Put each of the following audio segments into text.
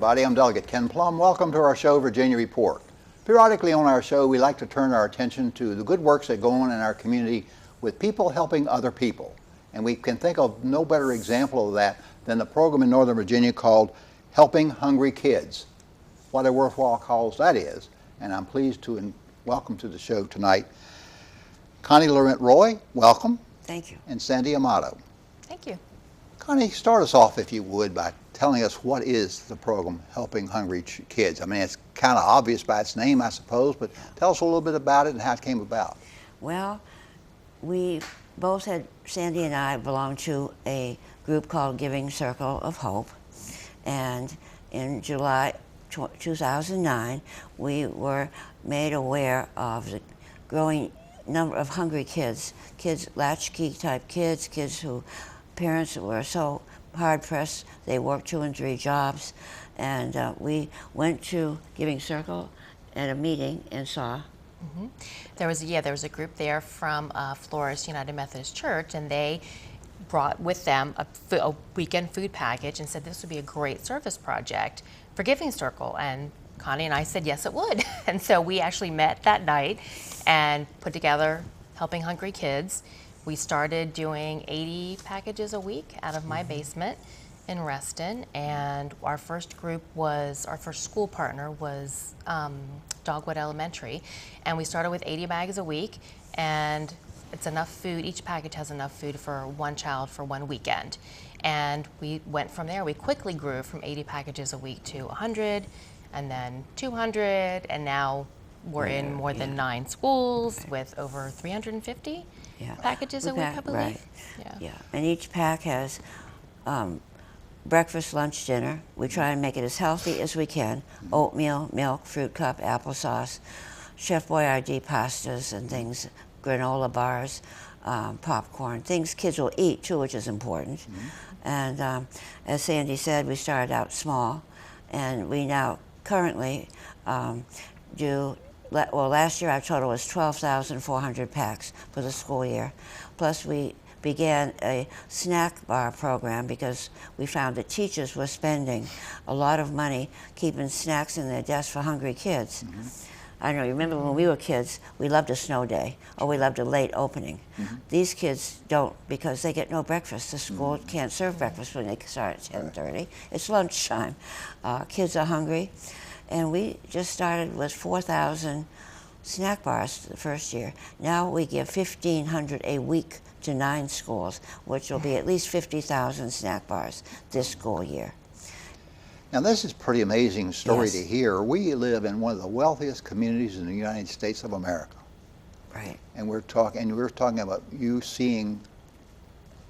everybody. I'm Delegate Ken Plum. Welcome to our show, Virginia Report. Periodically on our show, we like to turn our attention to the good works that go on in our community with people helping other people. And we can think of no better example of that than the program in Northern Virginia called Helping Hungry Kids. What a worthwhile cause that is. And I'm pleased to welcome to the show tonight Connie Laurent Roy, welcome. Thank you. And Sandy Amato. Thank you. Connie, start us off, if you would, by telling us what is the program Helping Hungry Kids. I mean, it's kind of obvious by its name, I suppose, but tell us a little bit about it and how it came about. Well, we both had, Sandy and I belonged to a group called Giving Circle of Hope, and in July 2009, we were made aware of the growing number of hungry kids, latchkey type kids who parents were so hard-pressed, they worked 2 and 3 jobs, and we went to Giving Circle at a meeting and saw. Mm-hmm. There was a group there from Flores United Methodist Church, and they brought with them a weekend food package and said this would be a great service project for Giving Circle, and Connie and I said yes it would. And so we actually met that night and put together Helping Hungry Kids. We started doing 80 packages a week out of my basement in Reston, and our first school partner was Dogwood Elementary, and we started with 80 bags a week, and it's enough food, each package has enough food for one child for one weekend. And we went from there. We quickly grew from 80 packages a week to 100, and then 200, and now we're in more than 9 schools with over 350 packages a week, I believe. Right. Yeah. And each pack has breakfast, lunch, dinner. We try and make it as healthy as we can. Oatmeal, milk, fruit cup, applesauce, Chef Boyardee pastas and things, granola bars, popcorn, things kids will eat too, which is important. And as Sandy said, we started out small, and we now currently last year our total was 12,400 packs for the school year. Plus we began a snack bar program because we found that teachers were spending a lot of money keeping snacks in their desks for hungry kids. I don't know, you remember when we were kids, we loved a snow day, or we loved a late opening. These kids don't, because they get no breakfast. The school can't serve breakfast when they start at 10:30. It's lunchtime. Kids are hungry. And we just started with 4,000 snack bars the first year. Now we give 1,500 a week to 9 schools, which will be at least 50,000 snack bars this school year. Now this is a pretty amazing story to hear. We live in one of the wealthiest communities in the United States of America. Right. And we're talking about you seeing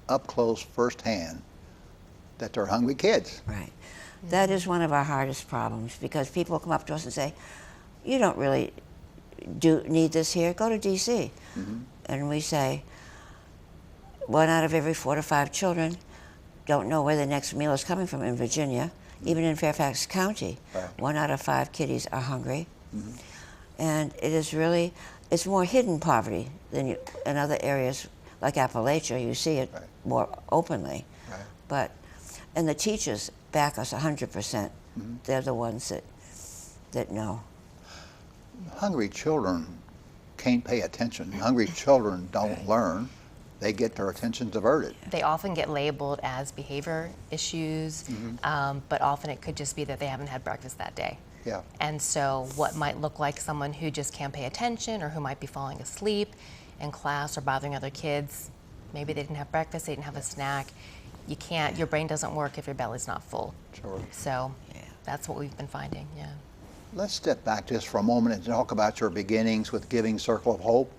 up close firsthand that they're hungry kids. Right. That is one of our hardest problems, because people come up to us and say, you don't really need this here, go to D.C. And we say, 1 out of every 4 to 5 children don't know where the next meal is coming from in Virginia. Even in Fairfax County, 1 out of 5 kiddies are hungry. And it is really, it's more hidden poverty than in other areas like Appalachia. You see it more openly. And the teachers back us 100%. They're the ones that know. Hungry children can't pay attention. Hungry children don't learn. They get their attention diverted. They often get labeled as behavior issues, but often it could just be that they haven't had breakfast that day. And so what might look like someone who just can't pay attention, or who might be falling asleep in class or bothering other kids, maybe they didn't have breakfast, they didn't have a snack. You can't, your brain doesn't work if your belly's not full. So that's what we've been finding, Let's step back just for a moment and talk about your beginnings with Giving Circle of Hope.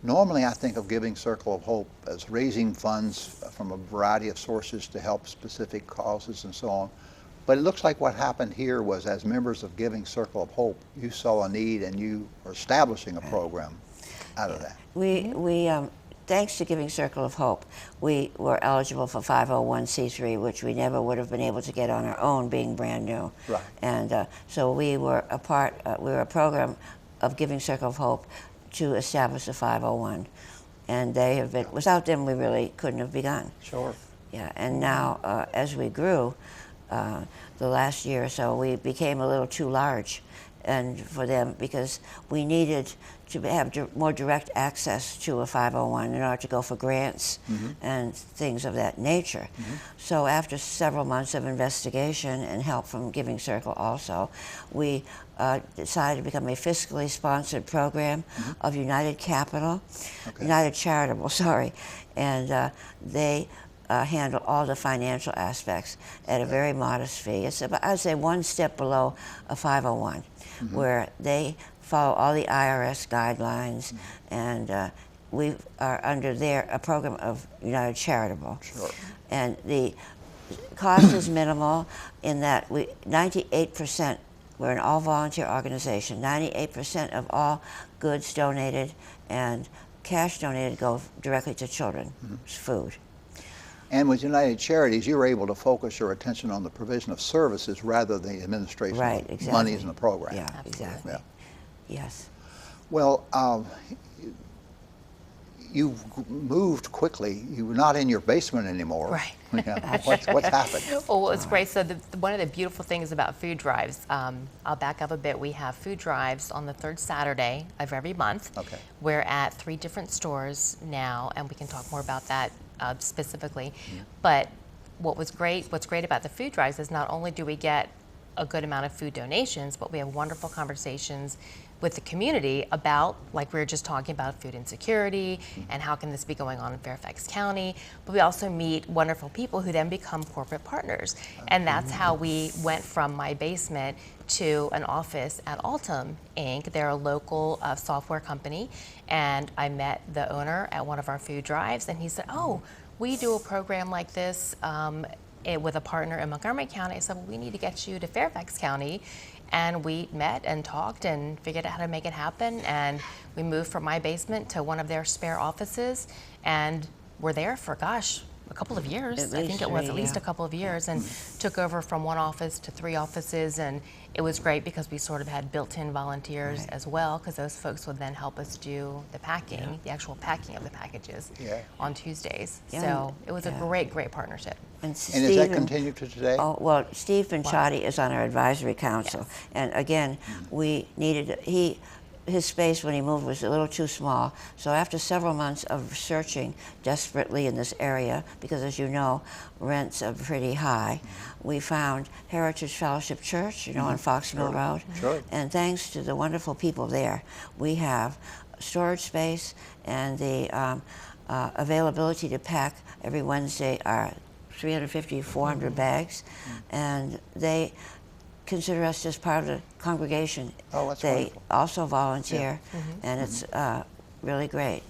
Normally I think of Giving Circle of Hope as raising funds from a variety of sources to help specific causes and so on. But it looks like what happened here was, as members of Giving Circle of Hope, you saw a need and you are establishing a program out of that. Thanks to Giving Circle of Hope, we were eligible for 501c3, which we never would have been able to get on our own, being brand new. And so we were a program of Giving Circle of Hope to establish a 501. And they have been, without them we really couldn't have begun. Sure. Yeah, and now as we grew, the last year or so, we became a little too large and for them, because we needed to have more direct access to a 501 in order to go for grants and things of that nature. So after several months of investigation and help from Giving Circle also, we decided to become a fiscally sponsored program of United Capital, United Charitable, sorry, and they handle all the financial aspects at a very modest fee. It's about, I'd say, one step below a 501, where they follow all the IRS guidelines, and we are under a program of United Charitable. Sure. And the cost is minimal in that 98%, we're an all-volunteer organization, 98% of all goods donated and cash donated go directly to children's food. And with United Charities, you were able to focus your attention on the provision of services rather than the administration Right, of exactly. monies in the program. Yeah, exactly. Yeah. Yes. Well, you moved quickly. You were not in your basement anymore. Right. Yeah. What's happened? Well, it's great. So one of the beautiful things about food drives, I'll back up a bit. We have food drives on the third Saturday of every month. Okay. We're at 3 different stores now, and we can talk more about that specifically. But what's great about the food drives is not only do we get a good amount of food donations, but we have wonderful conversations with the community about, like we were just talking about, food insecurity and how can this be going on in Fairfax County. But we also meet wonderful people who then become corporate partners. And that's how we went from my basement to an office at Altum Inc. They're a local software company. And I met the owner at one of our food drives, and he said, oh, we do a program like this with a partner in Montgomery County. I said, well, we need to get you to Fairfax County. And we met and talked and figured out how to make it happen. And we moved from my basement to one of their spare offices. And we're there for, gosh, a couple of years. I think it was at least a couple of years, and took over from 1 office to 3 offices. And it was great because we sort of had built-in volunteers as well, because those folks would then help us do the packing, the actual packing of the packages on Tuesdays. So it was a great, great partnership. And does that continue to today? Oh, well, Steve Pinchotti is on our advisory council. And again, we needed, his space when he moved was a little too small. So after several months of searching desperately in this area, because as you know, rents are pretty high, we found Heritage Fellowship Church, on Fox Mill Road. Sure. And thanks to the wonderful people there, we have storage space and the availability to pack every Wednesday our 350, 400 bags, and they consider us just part of the congregation. Oh, that's they wonderful. also volunteer, and it's really great.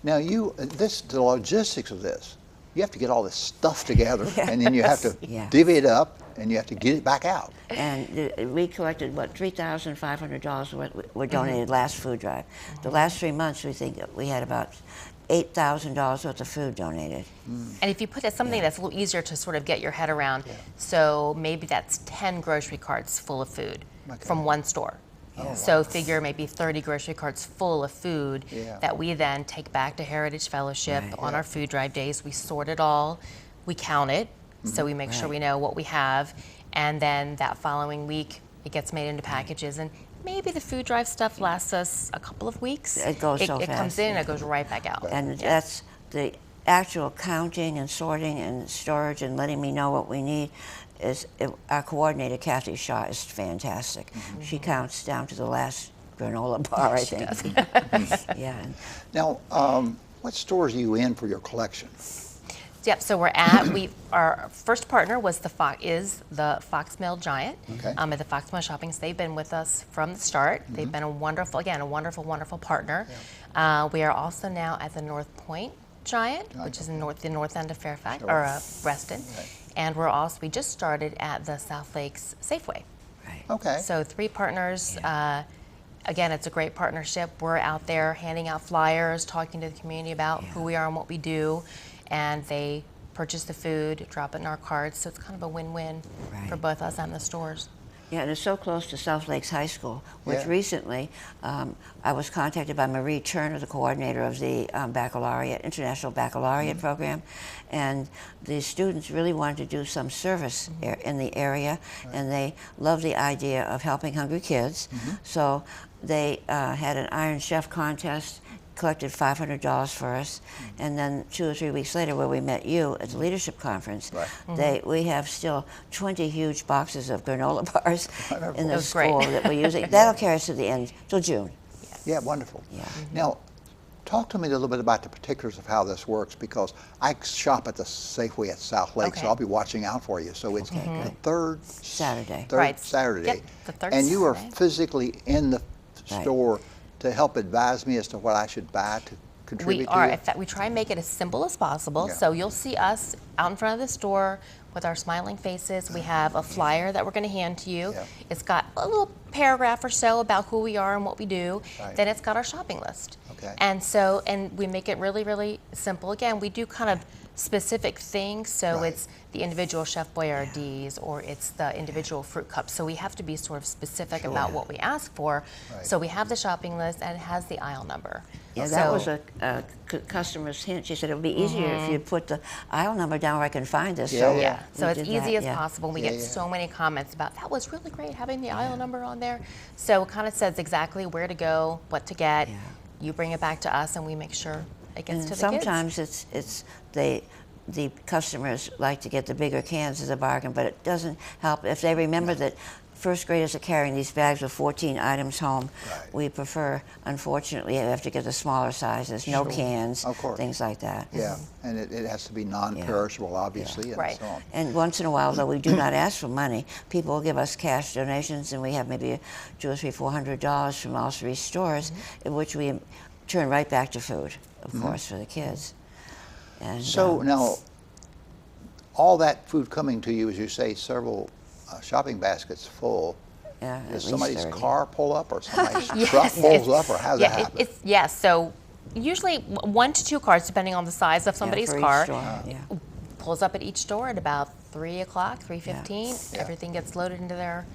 Now, the logistics of this, you have to get all this stuff together, and then you have to divvy it up, and you have to get it back out. And we collected, $3,500 were donated last food drive. The last 3 months, we think we had about $8,000 worth of food donated. And if you put it something that's a little easier to sort of get your head around, so maybe that's 10 grocery carts full of food from one store. So figure maybe 30 grocery carts full of food that we then take back to Heritage Fellowship on our food drive days. We sort it all, we count it, so we make sure we know what we have, and then that following week it gets made into packages. And maybe the food drive stuff lasts us a couple of weeks. It goes so fast. It comes in and it goes right back out. And that's the actual counting and sorting and storage and letting me know what we need. Our coordinator, Kathy Shaw, is fantastic. She counts down to the last granola bar, I think. Yeah. Now, what stores are you in for your collection? Yep. So our first partner was the Fox Mill Giant at the Fox Mill Shopping. So they've been with us from the start. They've been a wonderful partner. We are also now at the North Point Giant, which is in the north end of Fairfax or Reston, and we just started at the South Lakes Safeway. Right. Okay. So 3 partners. Again, it's a great partnership. We're out there handing out flyers, talking to the community about who we are and what we do. And they purchase the food, drop it in our carts, so it's kind of a win-win for both us and the stores. Yeah, and it's so close to South Lakes High School, which Yeah. recently I was contacted by Marie Turner, the coordinator of the International Baccalaureate program, and the students really wanted to do some service in the area, and they loved the idea of helping hungry kids. So they had an Iron Chef contest, collected $500 for us, and then 2 or 3 weeks later, where we met you at the leadership conference, we have still 20 huge boxes of granola bars in the school that we're using. That'll carry us to the end till June. Yeah, wonderful. Yeah. Now, talk to me a little bit about the particulars of how this works, because I shop at the Safeway at South Lake, so I'll be watching out for you. So it's the third Saturday. Saturday. Yep, the third and you are Saturday. physically in the store to help advise me as to what I should buy to contribute We to are. it? In fact, we try and make it as simple as possible. Yeah. So you'll see us out in front of the store with our smiling faces. We have a flyer that we're going to hand to you. Yeah. It's got a little paragraph or so about who we are and what we do. Right. Then it's got our shopping list. Okay. And we make it really, really simple. Again, we do kind of specific things. So Right. it's the individual Chef Boyardee's or it's the individual fruit cups. So we have to be sort of specific about what we ask for. Right. So we have the shopping list and it has the aisle number. Yeah, So- that was a customer's hint. She said it would be easier if you put the aisle number down where I can find this. Yeah, so Yeah, so we it's did easy that, as yeah. possible. We Yeah, get yeah. so many comments about that was really great having the aisle number on there. So it kind of says exactly where to go, what to get. Yeah. You bring it back to us, and we make sure it gets And to the sometimes it's the customers like to get the bigger cans as a bargain, but it doesn't help if they remember that first graders are carrying these bags with 14 items home. Right. We prefer, unfortunately, you have to get the smaller sizes, no cans, Of course. things like that. Yeah, and it has to be non-perishable, obviously, and Right. so on. And once in a while, though we do not ask for money, people will give us cash donations, and we have maybe $200 or $400 from all 3 stores, in which we turn right back to food, of course, for the kids. And, So now, all that food coming to you, as you say, several shopping baskets full. yeah, at Does least somebody's 30. car pull up, or somebody's truck pulls up, or how does that happen? Yes. So usually 1 to 2 cars, depending on the size of somebody's for each car, store, yeah. pulls up at each store at about 3 o'clock, 3:15. Yeah. Everything gets loaded into their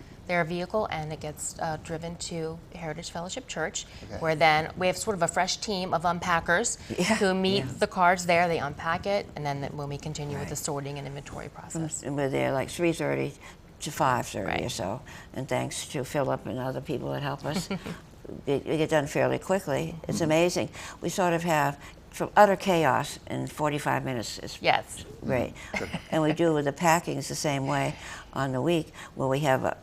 vehicle and it gets driven to Heritage Fellowship Church, Okay. where then we have sort of a fresh team of unpackers who meet the cars there. They unpack it, and then when we continue with the sorting and inventory process. And we're there like 3:30 to 5:30 or Right. so. And thanks to Philip and other people that help us, we get done fairly quickly. It's amazing. We sort of have from utter chaos in 45 minutes. It's Yes. great. And we do with the packings the same way on the week, where we have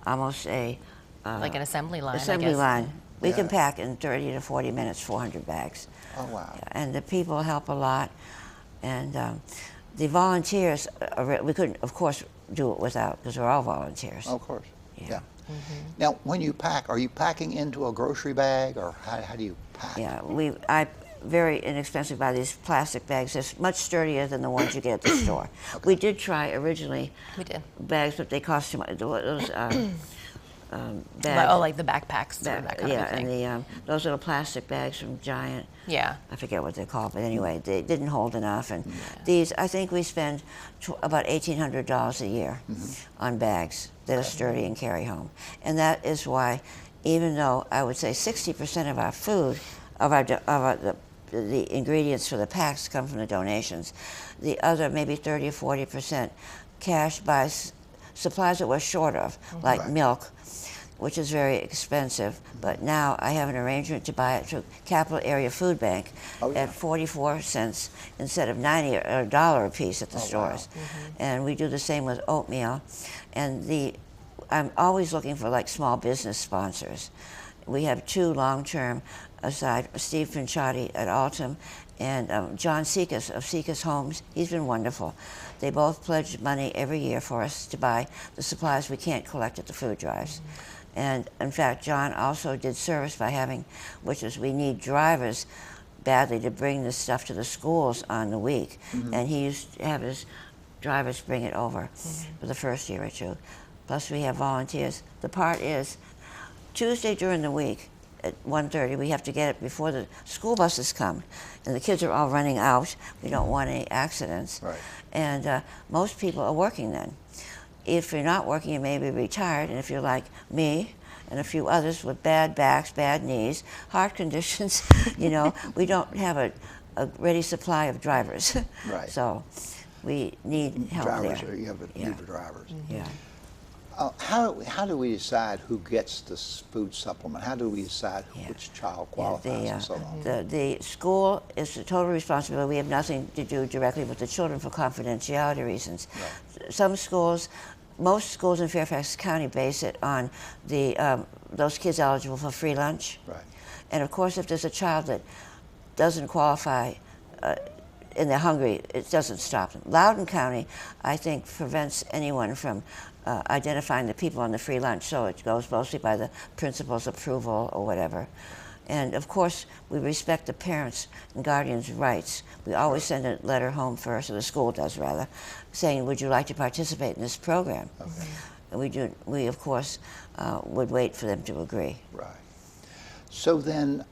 almost a Like an assembly line, I assembly guess. line. We can Yeah. pack in 30 to 40 minutes, 400 bags. Oh, wow. And the people help a lot. And the volunteers, we couldn't, of course, do it without, because we're all volunteers. Of course, yeah. Mm-hmm. Now, when you pack, are you packing into a grocery bag, or how do you pack? Yeah, I very inexpensive buy these plastic bags. They're much sturdier than the ones you get at the store. We did try originally We did. bags, but they cost too much. Those bags. Like the backpacks, or that kind yeah, of thing. and those little plastic bags from Giant. Yeah. I forget what they're called, but anyway, they didn't hold enough. And these, I think we spend about $1,800 a year on bags that are sturdy and carry home. And that is why, even though I would say 60% of our food, the ingredients for the packs come from the donations, the other maybe 30 or 40% cash buys supplies that we're short of, like Right. milk, which is very expensive. But now I have an arrangement to buy it through Capital Area Food Bank at 44 cents instead of 90 or $1 a piece at the stores. And we do the same with oatmeal. And I'm always looking for like small business sponsors. We have 2 long-term, aside Steve Pinchotti at Altum and John Sekas of Sekas Homes. He's been wonderful. They both pledge money every year for us to buy the supplies we can't collect at the food drives. And in fact, John also did service by which is we need drivers badly to bring this stuff to the schools on the week. And he used to have his drivers bring it over for the first year or 2. Plus we have volunteers. The part is, Tuesday during the week at 1:30, we have to get it before the school buses come. And the kids are all running out. We don't want any accidents. Right. And most people are working then. if you're not working, you may be retired, and if you're like me and a few others with bad backs, bad knees, heart conditions, you know, we don't have a ready supply of drivers. Right. So we need help Drivers, there. you have a need for drivers. Yeah. How do we decide who gets this food supplement? How do we decide which child qualifies and so on? The school is the total responsibility. We have nothing to do directly with the children for confidentiality reasons. Right. Some schools, most schools in Fairfax County base it on the those kids eligible for free lunch. Right. And of course, if there's a child that doesn't qualify and they're hungry, it doesn't stop them. Loudoun County, I think, prevents anyone from identifying the people on the free lunch, so it goes mostly by the principal's approval or whatever. And of course, we respect the parents' and guardians' rights. We always send a letter home first, or the school does rather, saying, would you like to participate in this program? Okay. And we of course, would wait for them to agree. Right. So then,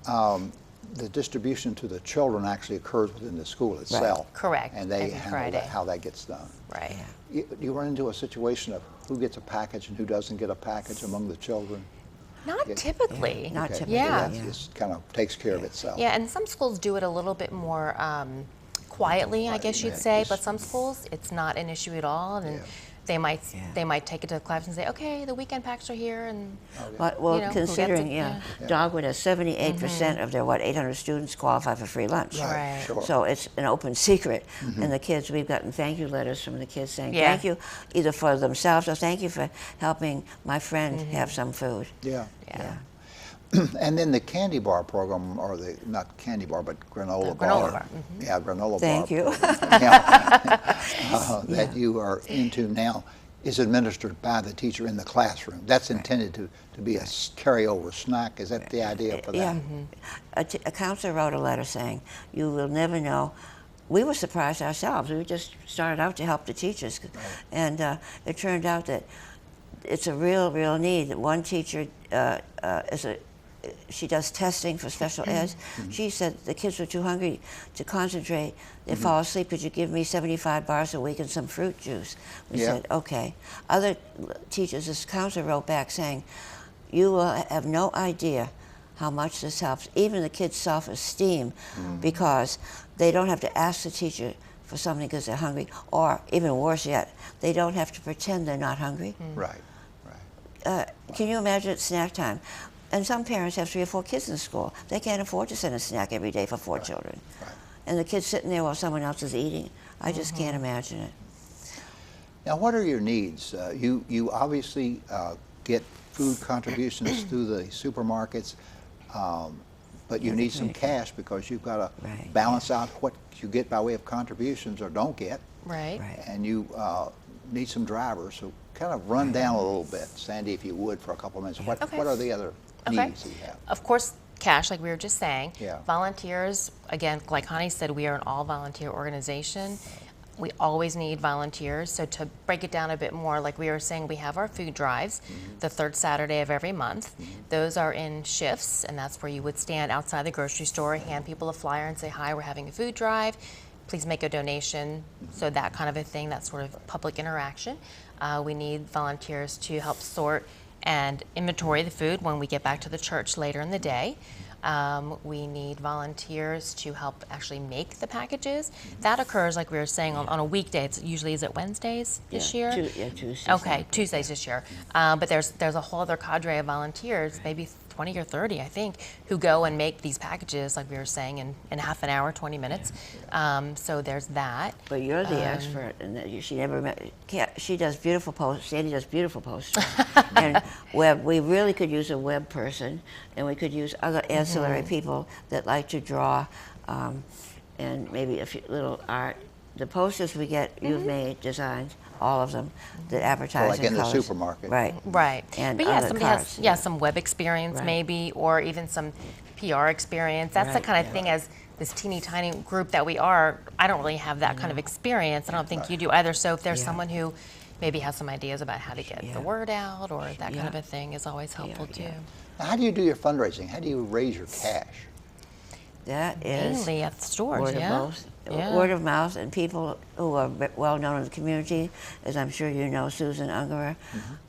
the distribution to the children actually occurs within the school itself. Right. Correct. And they Every handle Friday. how that gets done. Right. You run into a situation of who gets a package and who doesn't get a package among the children? Not typically. Not Okay. typically. Yeah. That just kind of takes care of itself. Yeah, and some schools do it a little bit more quietly, I guess you'd say, but some schools, it's not an issue at all. And they might take it to the class and say, okay, the weekend packs are here, and Well, you know, who gets considering, it? Dogwood has 78% of their, 800 students qualify for free lunch. Right. Sure. So it's an open secret. And the kids, we've gotten thank you letters from the kids saying thank you, either for themselves or thank you for helping my friend have some food. Yeah. Yeah. And then the candy bar program, or the, not candy bar, but granola bar. Granola bar. Yeah, granola Thank bar. you. That you are into now is administered by the teacher in the classroom. That's intended to be a carryover snack. Is that the idea for that? Yeah. A counselor wrote a letter saying, you will never know. We were surprised ourselves. We just started out to help the teachers. And it turned out that it's a real need. That one teacher she does testing for special eds. She said the kids were too hungry to concentrate. They fall asleep. Could you give me 75 bars a week and some fruit juice? We said, okay. Other teachers, this counselor wrote back saying, you will have no idea how much this helps, even the kids' self-esteem, because they don't have to ask the teacher for something because they're hungry, or even worse yet, they don't have to pretend they're not hungry. Right. Can you imagine at snack time? And some parents have 3 or 4 kids in school. They can't afford to send a snack every day for 4 children. Right. And the kid's sitting there while someone else is eating. I just can't imagine it. Now, what are your needs? You obviously get food contributions through the supermarkets, but you need some cash because you've got to balance out what you get by way of contributions or don't get. Right. And you need some drivers. So kind of run down a little bit, Sandy, if you would, for a couple of minutes. What are the other needs that you have? Of course, cash, like we were just saying. Yeah. Volunteers, again, like Connie said, we are an all-volunteer organization. We always need volunteers. So to break it down a bit more, like we were saying, we have our food drives the 3rd Saturday of every month. Those are in shifts, and that's where you would stand outside the grocery store, hand people a flyer and say, hi, we're having a food drive. Please make a donation. So that kind of a thing, that sort of public interaction. We need volunteers to help sort and inventory the food when we get back to the church later in the day. We need volunteers to help actually make the packages. That occurs, like we were saying, on a weekday. It's usually, is it Wednesdays this year? Tuesdays. Okay, Tuesdays this year. But there's a whole other cadre of volunteers, maybe 20 or 30, I think, who go and make these packages, like we were saying, in half an hour, 20 minutes. So there's that. But you're the expert, and she never met. She does beautiful posters. Sandy does beautiful posters, and web. We really could use a web person, and we could use other ancillary people that like to draw, and maybe a few little art. The posters we get, you've made, designed, all of them, that advertise Like in the colors. supermarket. Right. Right. And but yeah, other somebody cards, has some web experience maybe, or even some PR experience. That's the kind of thing, as this teeny tiny group that we are, I don't really have that kind of experience. I don't think you do either. So if there's someone who maybe has some ideas about how to get the word out, or that kind of a thing, is always helpful too. Now, how do you do your fundraising? How do you raise your cash? That is Mainly at the stores, word yeah. of mouth. Yeah. Word of mouth, and people who are well known in the community, as I'm sure you know, Susan Ungerer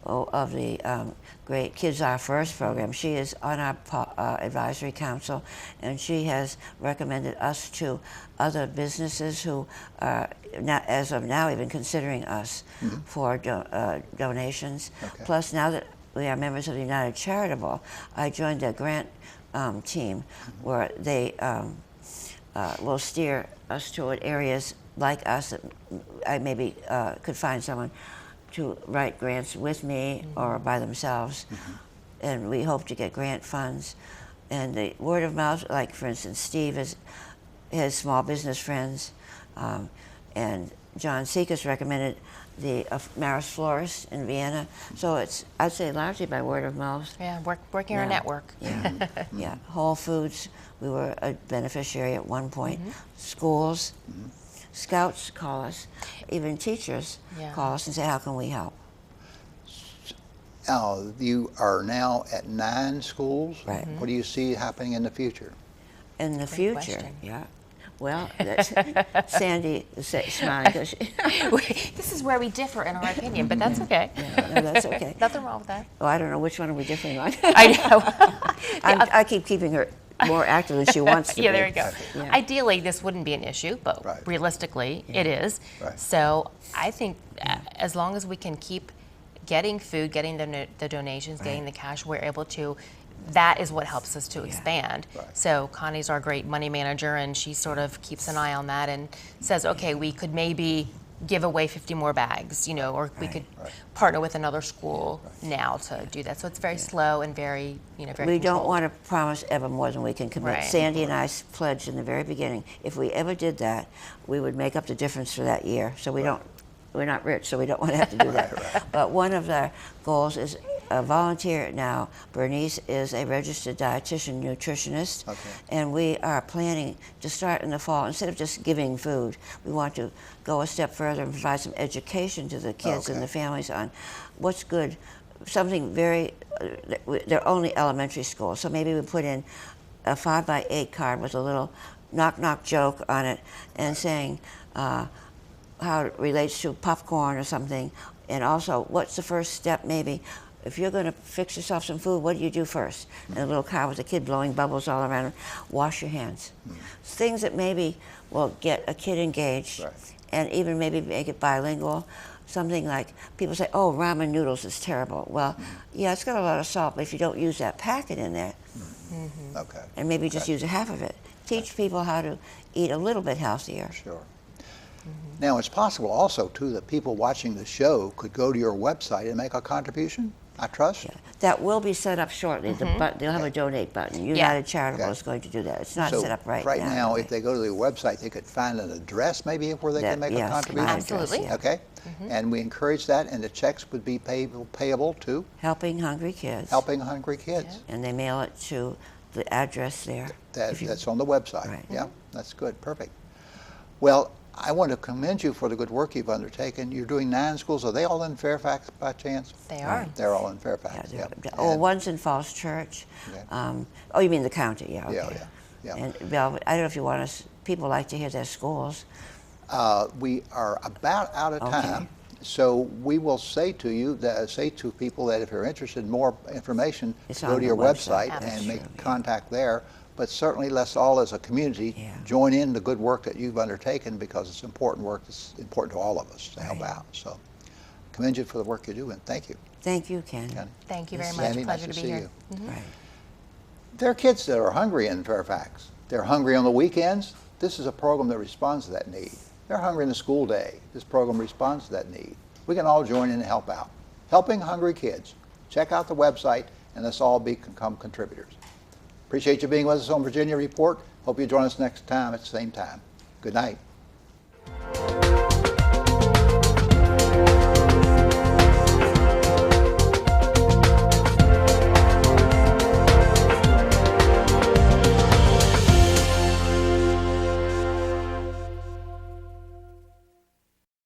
of the great Kids Are First program. She is on our advisory council, and she has recommended us to other businesses who are, not, as of now, even considering us for donations. Okay. Plus, now that we are members of the United Charitable, I joined their grant team where they will steer us toward areas like us that I maybe could find someone to write grants with me or by themselves. And we hope to get grant funds. And the word of mouth, like for instance, Steve has small business friends, and John Seekus recommended the Maris Florist in Vienna. So it's, I'd say, largely by word of mouth. Yeah, working our network. Yeah, yeah. Whole Foods, we were a beneficiary at one point. Schools, scouts call us, even teachers call us and say, how can we help? You are now at 9 schools. Right. What do you see happening in the future? In the Great future, question. yeah. Well, that's Sandy is smiling because This is where we differ in our opinion, but that's okay. no, that's okay. Nothing wrong with that. Oh, I don't know which one are we differing on. I know. I keep keeping her more active than she wants to Yeah, be. there you go. Yeah. Ideally, this wouldn't be an issue, but Right. realistically, it is. Right. So I think as long as we can keep getting food, getting the donations, getting the cash, we're able to. That is what helps us to expand. Right. So Connie's our great money manager, and she sort of keeps an eye on that and says, okay, we could maybe give away 50 more bags, you know, or we could partner with another school now to do that. So it's very slow and very, you know, very We don't controlled. want to promise ever more than we can commit. Right. Sandy and I pledged in the very beginning, if we ever did that, we would make up the difference for that year. So we don't, we're not rich, so we don't want to have to do that. But one of the goals is a volunteer now. Bernice is a registered dietitian nutritionist, and we are planning to start in the fall. Instead of just giving food, we want to go a step further and provide some education to the kids and the families on what's good. Something very, they're only elementary school, so maybe we put in a 5x8 card with a little knock-knock joke on it and saying how it relates to popcorn or something, and also what's the first step maybe. If you're going to fix yourself some food, what do you do first? And a little car with a kid blowing bubbles all around. Wash your hands. Things that maybe will get a kid engaged, and even maybe make it bilingual. Something like, people say, oh, ramen noodles is terrible. Well, yeah, it's got a lot of salt, but if you don't use that packet in there, and maybe just use a half of it, teach people how to eat a little bit healthier. Sure. Now, it's possible also, too, that people watching the show could go to your website and make a contribution, I trust? Yeah. That will be set up shortly. They'll have a donate button. United Charitable is going to do that. It's not So set up right now. now. If they go to the website, they could find an address maybe where they can make a yes, contribution? my address, Absolutely. yeah. Okay. And we encourage that, and the checks would be payable to Helping Hungry Kids. Helping Hungry Kids. And they mail it to the address there. That's on the website. Right. Yeah, that's good. Perfect. Well, I want to commend you for the good work you've undertaken. You're doing 9 schools. Are they all in Fairfax by chance? They are. They're all in Fairfax. Yeah, Yeah. oh, one's in Falls Church. Oh, you mean the county? Yeah. Okay. Yeah. And Bill, I don't know if you want us. People like to hear their schools. We are about out of time. So we will say to you, say to people that if you're interested in more information, go to your website and make contact there. But certainly let's all as a community join in the good work that you've undertaken, because it's important work that's important to all of us to help out. So commend you for the work you do, and thank you. Thank you, Ken. Thank you very much. Sandy, Pleasure nice to to be see here. you. Right. There are kids that are hungry in Fairfax. They're hungry on the weekends. This is a program that responds to that need. They're hungry in the school day. This program responds to that need. We can all join in and help out. Helping Hungry Kids. Check out the website, and let's all become contributors. Appreciate you being with us on Virginia Report. Hope you join us next time at the same time. Good night.